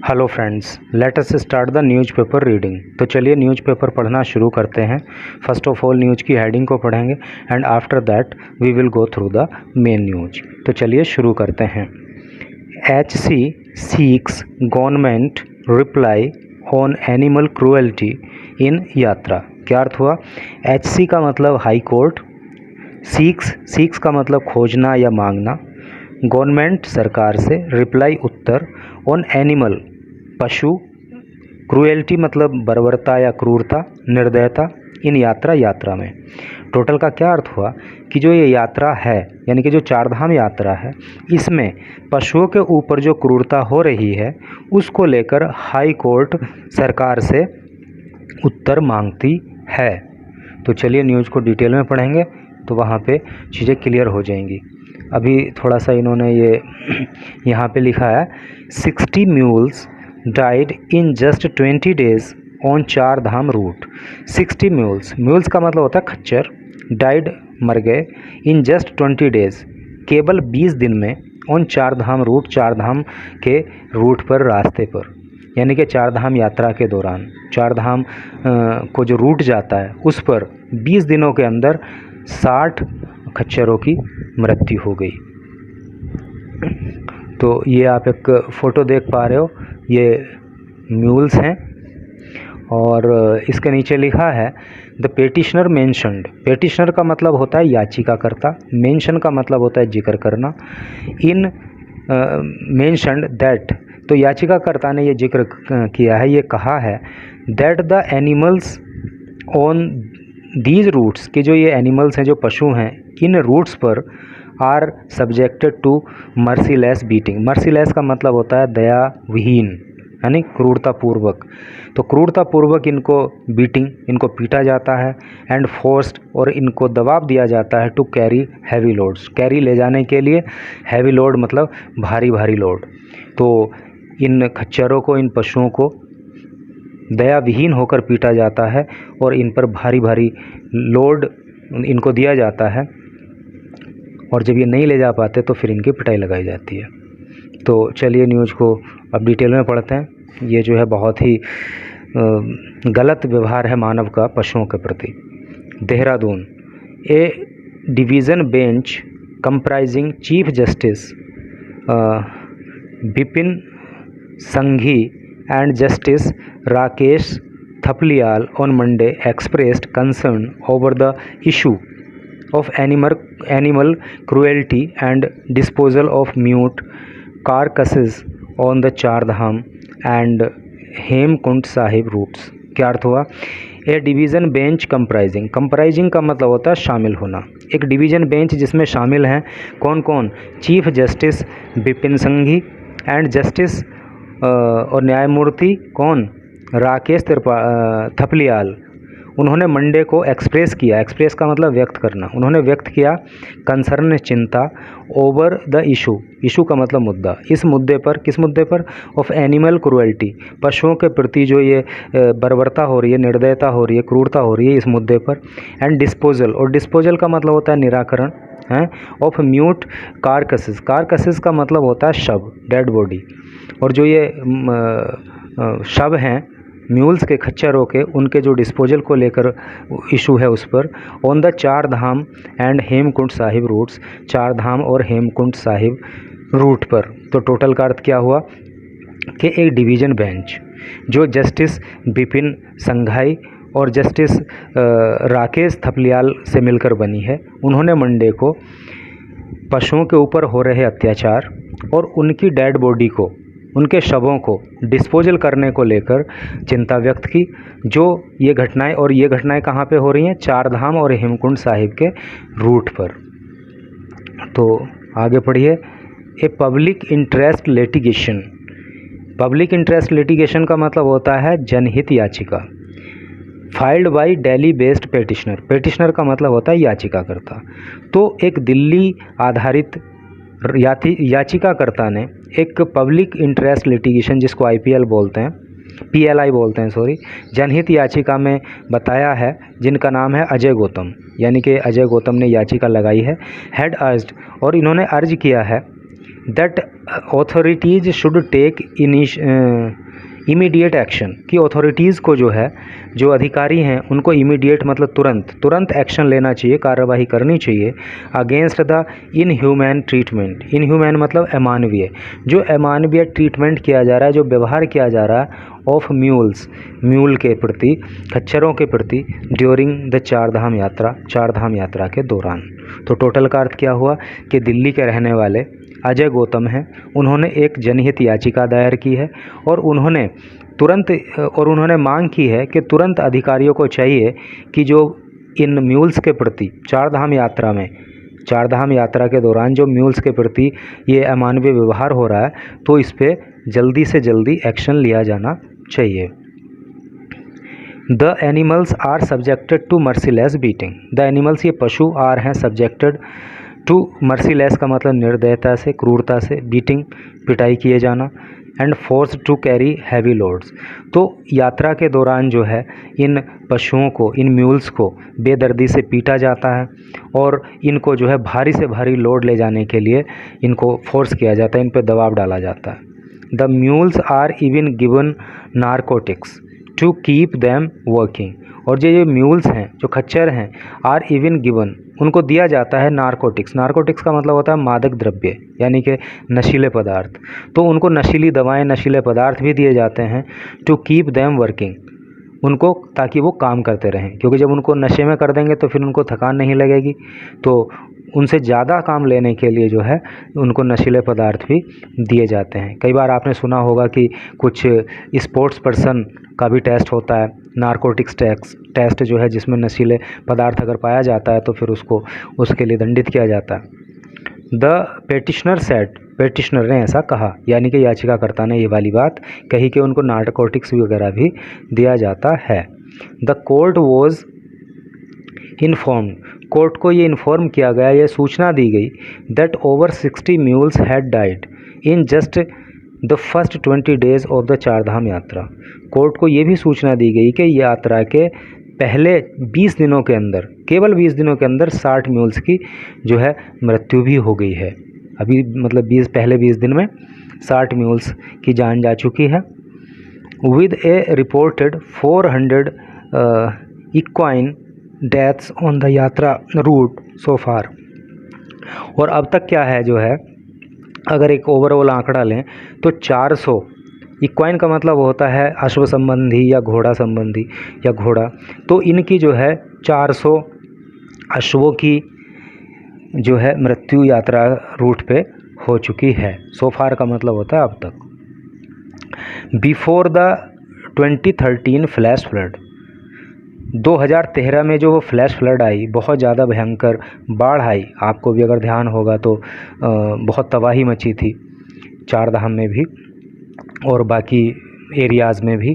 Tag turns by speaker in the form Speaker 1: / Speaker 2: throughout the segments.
Speaker 1: Hello friends, let us start the newspaper reading. तो चलिए newspaper पढ़ना शुरू करते हैं। फर्स्ट ऑफ ऑल न्यूज़ की हेडिंग को पढ़ेंगे and after that we will go through the main news. तो चलिए शुरू करते हैं। HC seeks government reply on animal cruelty in yatra. क्या अर्थ हुआ? HC का मतलब हाई कोर्ट, सीक्स का मतलब खोजना या मांगना, गवर्नमेंट सरकार से, रिप्लाई उत्तर, ऑन एनिमल पशु, क्रूएल्टी मतलब बर्बरता या क्रूरता, निर्दयता, इन यात्रा में। टोटल का क्या अर्थ हुआ कि जो ये यात्रा है यानी कि जो चारधाम यात्रा है, इसमें पशुओं के ऊपर जो क्रूरता हो रही है उसको लेकर हाई कोर्ट सरकार से उत्तर मांगती है। तो चलिए न्यूज़ को डिटेल में पढ़ेंगे तो वहाँ पे चीज़ें क्लियर हो जाएंगी। अभी थोड़ा सा इन्होंने ये यहाँ पे लिखा है 60 mules died in just 20 days on चार धाम रूट। 60 म्यूल्स का मतलब होता है खच्चर, डाइड मर गए, इन जस्ट 20 डेज केवल 20 दिन में, ऑन चार धाम रूट चार धाम के रूट पर, रास्ते पर, यानी कि चार धाम यात्रा के दौरान चार धाम को जो रूट जाता है उस पर 20 दिनों के अंदर 60 खच्चरों की मृत्यु हो गई। तो ये आप एक फ़ोटो देख पा रहे हो, ये म्यूल्स हैं और इसके नीचे लिखा है द पेटिशनर मेंशन्ड। पेटिशनर का मतलब होता है याचिकाकर्ता, मेंशन का मतलब होता है जिक्र करना, इन मेंशन्ड दैट, तो याचिकाकर्ता ने ये जिक्र किया है, ये कहा है that the animals on these routes, कि जो ये एनिमल्स हैं, जो पशु हैं, इन रूट्स पर are subjected to merciless beating. Merciless का मतलब होता है दया विहीन, यानी क्रूरतापूर्वक। तो क्रूरतापूर्वक इनको बीटिंग, इनको पीटा जाता है, एंड फोर्स्ड, और इनको दबाव दिया जाता है, to carry heavy loads, carry ले जाने के लिए, हैवी लोड मतलब भारी भारी लोड। तो इन खच्चरों को, इन पशुओं को दया विहीन होकर पीटा जाता है और इन पर भारी भारी लोड इनको दिया जाता है, और जब ये नहीं ले जा पाते तो फिर इनकी पिटाई लगाई जाती है। तो चलिए न्यूज़ को अब डिटेल में पढ़ते हैं। ये जो है बहुत ही गलत व्यवहार है मानव का पशुओं के प्रति। Dehradun, a division bench comprising chief justice Bipin Sanghi and justice Rakesh Thapliyal on Monday expressed concern over the issue of animal cruelty and disposal of mute carcasses on the Char Dham and Hemkund Sahib routes. क्या अर्थ हुआ? ए डिवीज़न बेंच कंप्राइजिंग का मतलब होता है शामिल होना। एक डिवीज़न बेंच जिसमें शामिल हैं कौन कौन? Chief justice Bipin Sanghi and justice और न्यायमूर्ति कौन? राकेश थपलियाल। उन्होंने मंडे को एक्सप्रेस किया, एक्सप्रेस का मतलब व्यक्त करना, उन्होंने व्यक्त किया कंसर्न, चिंता, ओवर द इशू का मतलब मुद्दा, इस मुद्दे पर, किस मुद्दे पर? ऑफ एनिमल क्रूएल्टी, पशुओं के प्रति जो ये बर्बरता हो रही है, निर्दयता हो रही है, क्रूरता हो रही है, इस मुद्दे पर। एंड डिस्पोजल, और डिस्पोजल का मतलब होता है निराकरण है, ऑफ म्यूट कारकसेस का मतलब होता है शव, डेड बॉडी, और जो ये शव हैं म्यूल्स के, खच्चरों के, उनके जो डिस्पोजल को लेकर इशू है उस पर, ऑन द चार धाम एंड हेमकुंड साहिब रूट्स, चार धाम और हेमकुंड साहिब रूट पर। तो टोटल का अर्थ क्या हुआ कि एक डिवीज़न बेंच जो जस्टिस बिपिन संघाई और जस्टिस राकेश थपलियाल से मिलकर बनी है, उन्होंने मंडे को पशुओं के ऊपर हो रहे अत्याचार और उनकी डेड बॉडी को, उनके शवों को डिस्पोजल करने को लेकर चिंता व्यक्त की। जो ये घटनाएं, और ये घटनाएं कहाँ पे हो रही हैं? चार धाम और हेमकुंड साहिब के रूट पर। तो आगे पढ़िए। A public interest litigation. Public interest litigation का मतलब होता है जनहित याचिका। Filed by Delhi based petitioner का मतलब होता है याचिकाकर्ता। तो एक दिल्ली आधारित याचिकाकर्ता ने एक पब्लिक इंटरेस्ट लिटिगेशन, जिसको IPL बोलते हैं, PLI बोलते हैं सॉरी, जनहित याचिका में बताया है, जिनका नाम है अजय गौतम, यानी कि अजय गौतम ने याचिका लगाई है। हैड अर्ज्ड, और इन्होंने अर्ज किया है that authorities should take immediate action, कि अथॉरिटीज़ को जो है, जो अधिकारी हैं उनको इमीडिएट मतलब तुरंत एक्शन लेना चाहिए, कार्रवाई करनी चाहिए अगेंस्ट द इनह्यूमैन ट्रीटमेंट। इनह्यूमैन मतलब अमानवीय, जो अमानवीय ट्रीटमेंट किया जा रहा है, जो व्यवहार किया जा रहा है ऑफ म्यूल्स, म्यूल के प्रति, खच्चरों के प्रति ड्यूरिंग द चारधाम यात्रा के दौरान। तो टोटल का अर्थ क्या हुआ कि दिल्ली के रहने वाले अजय गौतम हैं, उन्होंने एक जनहित याचिका दायर की है और उन्होंने मांग की है कि तुरंत अधिकारियों को चाहिए कि जो इन म्यूल्स के प्रति चारधाम यात्रा के दौरान जो म्यूल्स के प्रति ये अमानवीय व्यवहार हो रहा है, तो इस पे जल्दी से जल्दी एक्शन लिया जाना चाहिए। The animals are subjected to merciless beating. The animals, ये पशु आर हैं सब्जेक्टेड टू मर्सीलेस का मतलब निर्दयता से, क्रूरता से, बीटिंग पिटाई किए जाना, and force to carry heavy loads. तो यात्रा के दौरान जो है इन पशुओं को, इन म्यूल्स को बेदर्दी से पीटा जाता है और इनको जो है भारी से भारी लोड ले जाने के लिए इनको फोर्स किया जाता है, इन पर दबाव डाला जाता है। The mules are even given narcotics to keep them working. और जो ये म्यूल्स हैं, जो खच्चर हैं, आर इवन गिवन, उनको दिया जाता है नारकोटिक्स। नारकोटिक्स का मतलब होता है मादक द्रव्य, यानी कि नशीले पदार्थ। तो उनको नशीली दवाएं, नशीले पदार्थ भी दिए जाते हैं टू कीप देम वर्किंग, उनको, ताकि वो काम करते रहें, क्योंकि जब उनको नशे में कर देंगे तो फिर उनको थकान नहीं लगेगी। तो उनसे ज़्यादा काम लेने के लिए जो है उनको नशीले पदार्थ भी दिए जाते हैं। कई बार आपने सुना होगा कि कुछ स्पोर्ट्स पर्सन का भी टेस्ट होता है, नारकोटिक्स टेस्ट जो है, जिसमें नशीले पदार्थ अगर पाया जाता है तो फिर उसको उसके लिए दंडित किया जाता है। द पेटिशनर सेड, पेटिशनर ने ऐसा कहा, यानी कि याचिकाकर्ता ने ये वाली बात कही कि उनको नारकोटिक्स वगैरह भी दिया जाता है। The court was informed, court को ये इन्फॉर्म किया गया, ये सूचना दी गई, that over 60 mules had died in just the first 20 days of the Chardham यात्रा। कोर्ट को ये भी सूचना दी गई कि यात्रा के पहले 20 दिनों के अंदर, केवल 20 दिनों के अंदर 60 म्यूल्स की जो है मृत्यु भी हो गई है। अभी मतलब पहले 20 दिन में 60 म्यूल्स की जान जा चुकी है। With A reported 400 equine deaths on the यात्रा रूट सो फार। और अब तक क्या है जो है, अगर एक ओवरऑल आंकड़ा लें तो 400, इक्वाइन का मतलब होता है अश्व संबंधी या घोड़ा संबंधी या घोड़ा, तो इनकी जो है 400 अश्वों की जो है मृत्यु यात्रा रूट पे हो चुकी है। सो फार का मतलब होता है अब तक। बिफोर द 2013 फ्लैश फ्लड, 2013 में जो वो फ्लैश फ्लड आई, बहुत ज़्यादा भयंकर बाढ़ आई, आपको भी अगर ध्यान होगा तो बहुत तबाही मची थी चारधाम में भी और बाकी एरियाज़ में भी।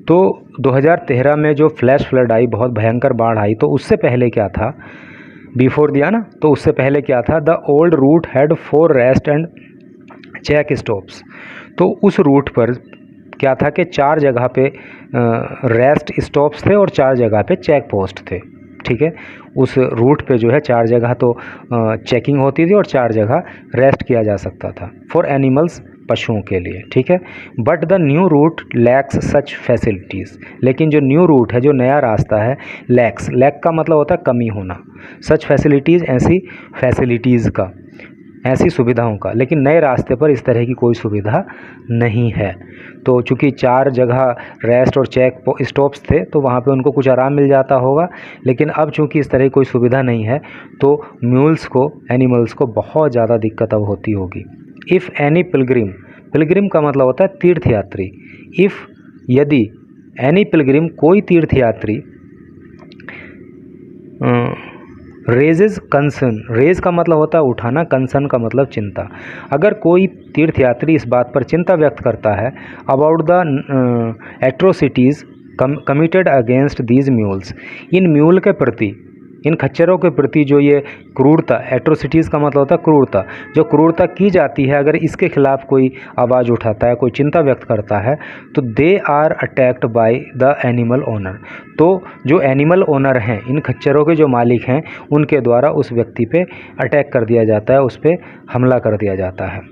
Speaker 1: तो 2013 में जो फ्लैश फ्लड आई, बहुत भयंकर बाढ़ आई, तो उससे पहले क्या था, बिफोर दिया ना, तो उससे पहले क्या था, the old route had 4 rest and check stops. तो उस रूट पर क्या था कि 4 जगह पे रेस्ट स्टॉप्स थे और 4 जगह पे चेक पोस्ट थे। ठीक है, उस रूट पे जो है 4 जगह तो चेकिंग होती थी और 4 जगह रेस्ट किया जा सकता था फॉर एनिमल्स, पशुओं के लिए। ठीक है, but the new root lakhs such facilities, लेकिन जो न्यू रूट है, जो नया रास्ता है, लैक का मतलब होता है कमी होना, सच फैसिलिटीज़, ऐसी फैसिलिटीज़ का, ऐसी सुविधाओं का, लेकिन नए रास्ते पर इस तरह की कोई सुविधा नहीं है। तो चूँकि 4 जगह रेस्ट और चेक स्टॉप्स थे तो वहाँ पे उनको कुछ आराम मिल जाता होगा, लेकिन अब चूँकि इस तरह की कोई सुविधा नहीं है तो म्यूल्स को, एनिमल्स को बहुत ज़्यादा दिक्कत अब होती होगी। इफ़ एनी पिलग्रिम, पिलग्रिम का मतलब होता है तीर्थयात्री, इफ़ यदि, एनी पिलग्रिम कोई तीर्थयात्री, रेजेज कंसर्न, रेज का मतलब होता है उठाना, कंसर्न का मतलब चिंता। अगर कोई तीर्थयात्री इस बात पर चिंता व्यक्त करता है about the atrocities committed against these mules, in mule के प्रति, इन खच्चरों के प्रति जो ये क्रूरता, एट्रोसिटीज़ का मतलब होता है क्रूरता, जो क्रूरता की जाती है, अगर इसके खिलाफ कोई आवाज़ उठाता है, कोई चिंता व्यक्त करता है, तो they are attacked by the animal owner. तो जो एनिमल ओनर हैं, इन खच्चरों के जो मालिक हैं, उनके द्वारा उस व्यक्ति पे अटैक कर दिया जाता है, उस पर हमला कर दिया जाता है।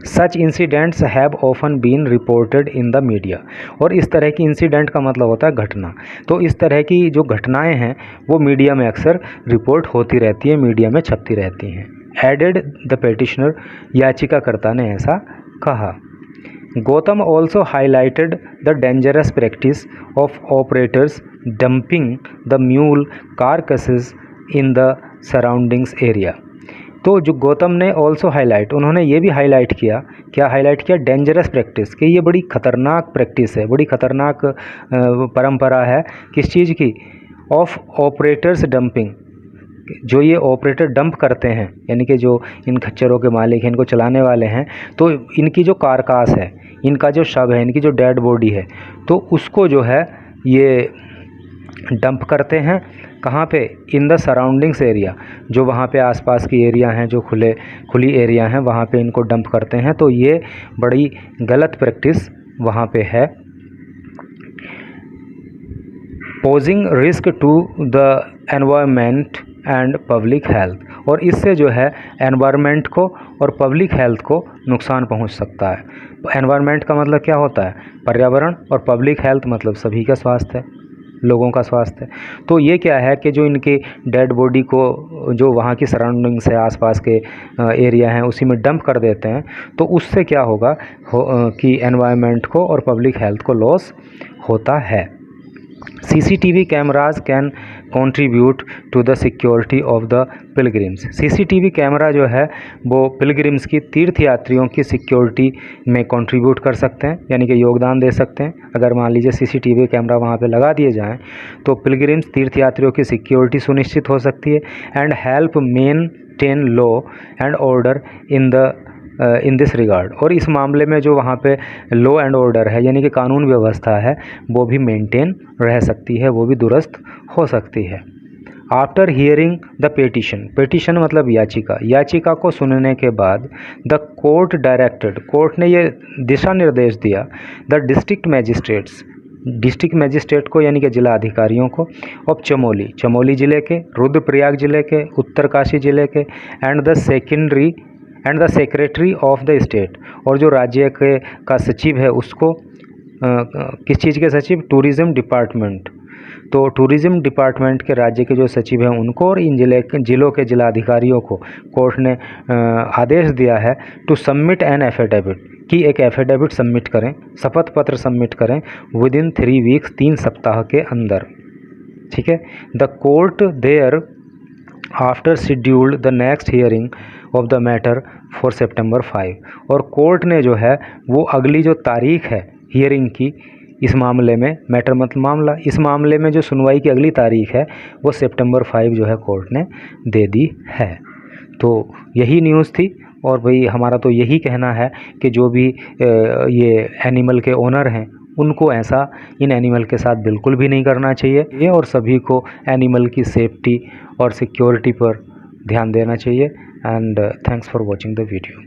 Speaker 1: Such incidents have often been reported in the media. और इस तरह की इंसिडेंट का मतलब होता है घटना। तो इस तरह की जो घटनाएं हैं वो मीडिया में अक्सर रिपोर्ट होती रहती है, मीडिया में छपती रहती हैं। एडेड द पेटिशनर, याचिकाकर्ता ने ऐसा कहा। Gautam also highlighted the dangerous practice of operators dumping the mule carcasses in the surroundings area. तो जो गौतम ने ऑल्सो हाईलाइट, उन्होंने ये भी हाईलाइट किया, क्या हाईलाइट किया, डेंजरस प्रैक्टिस, कि ये बड़ी ख़तरनाक प्रैक्टिस है, बड़ी ख़तरनाक परंपरा है किस चीज़ की, ऑफ ऑपरेटर्स डंपिंग, जो ये ऑपरेटर डंप करते हैं, यानी कि जो इन खच्चरों के मालिक हैं, इनको चलाने वाले हैं, तो इनकी जो कारकास है, इनका जो शव है, इनकी जो डेड बॉडी है, तो उसको जो है ये डंप करते हैं कहाँ पे, इन द सराउंडिंग्स एरिया, जो वहाँ पे आसपास की एरिया हैं, जो खुली एरिया हैं, वहाँ पे इनको डंप करते हैं। तो ये बड़ी गलत प्रैक्टिस वहाँ पे है। Posing risk to the environment and public health, और इससे जो है एनवायरनमेंट को और पब्लिक हेल्थ को नुकसान पहुंच सकता है। एनवायरनमेंट का मतलब क्या होता है, पर्यावरण, और पब्लिक हेल्थ मतलब सभी का स्वास्थ्य, लोगों का स्वास्थ्य। तो ये क्या है कि जो इनके डेड बॉडी को जो वहाँ की सराउंडिंग्स है, आसपास के एरिया हैं, उसी में डंप कर देते हैं, तो उससे क्या होगा कि एनवायरनमेंट को और पब्लिक हेल्थ को लॉस होता है। CCTV cameras can contribute to the security of the pilgrims. CCTV camera जो है वो पिलग्रिम्स की, तीर्थ यात्रियों की सिक्योरिटी में कंट्रीब्यूट कर सकते हैं, यानी कि योगदान दे सकते हैं। अगर मान लीजिए CCTV कैमरा वहाँ पे लगा दिए जाएं तो पिलग्रिम्स, तीर्थ यात्रियों की सिक्योरिटी सुनिश्चित हो सकती है। And help maintain law and order in this regard, और इस मामले में जो वहाँ पे लॉ एंड ऑर्डर है, यानी कि कानून व्यवस्था है, वो भी मेंटेन रह सकती है, वो भी दुरुस्त हो सकती है। After hearing the petition, petition मतलब याचिका, याचिका को सुनने के बाद द कोर्ट डायरेक्टेड, कोर्ट ने ये दिशा निर्देश दिया, the district magistrates, district magistrate को यानी कि जिला अधिकारियों को, ऑफ चमोली, चमोली ज़िले के, रुद्रप्रयाग ज़िले के, उत्तरकाशी ज़िले के, and the secretary of the state, और जो राज्य के का सचिव है उसको, किस चीज़ के सचिव, टूरिज़्म डिपार्टमेंट, तो टूरिज़्म डिपार्टमेंट के राज्य के जो सचिव हैं उनको, और इन जिलों के जिलाधिकारियों को कोर्ट ने आदेश दिया है टू सबमिट एन एफिडेविट, कि एक एफिडेविट सबमिट करें, शपथ पत्र सबमिट करें विद इन 3 वीक्स, 3 सप्ताह के अंदर। ठीक है। The court thereafter scheduled the next hearing of the matter for September 5, और कोर्ट ने जो है वो अगली जो तारीख है हियरिंग की इस मामले में, मैटर मतलब मामला, इस मामले में जो सुनवाई की अगली तारीख है वो September 5 जो है कोर्ट ने दे दी है। तो यही न्यूज़ थी, और भाई हमारा तो यही कहना है कि जो भी ये एनिमल के ओनर हैं उनको ऐसा इन एनिमल के साथ बिल्कुल भी नहीं करना चाहिए, ये और सभी को एनिमल की सेफ्टी और सिक्योरिटी पर ध्यान देना चाहिए। And thanks for watching the video.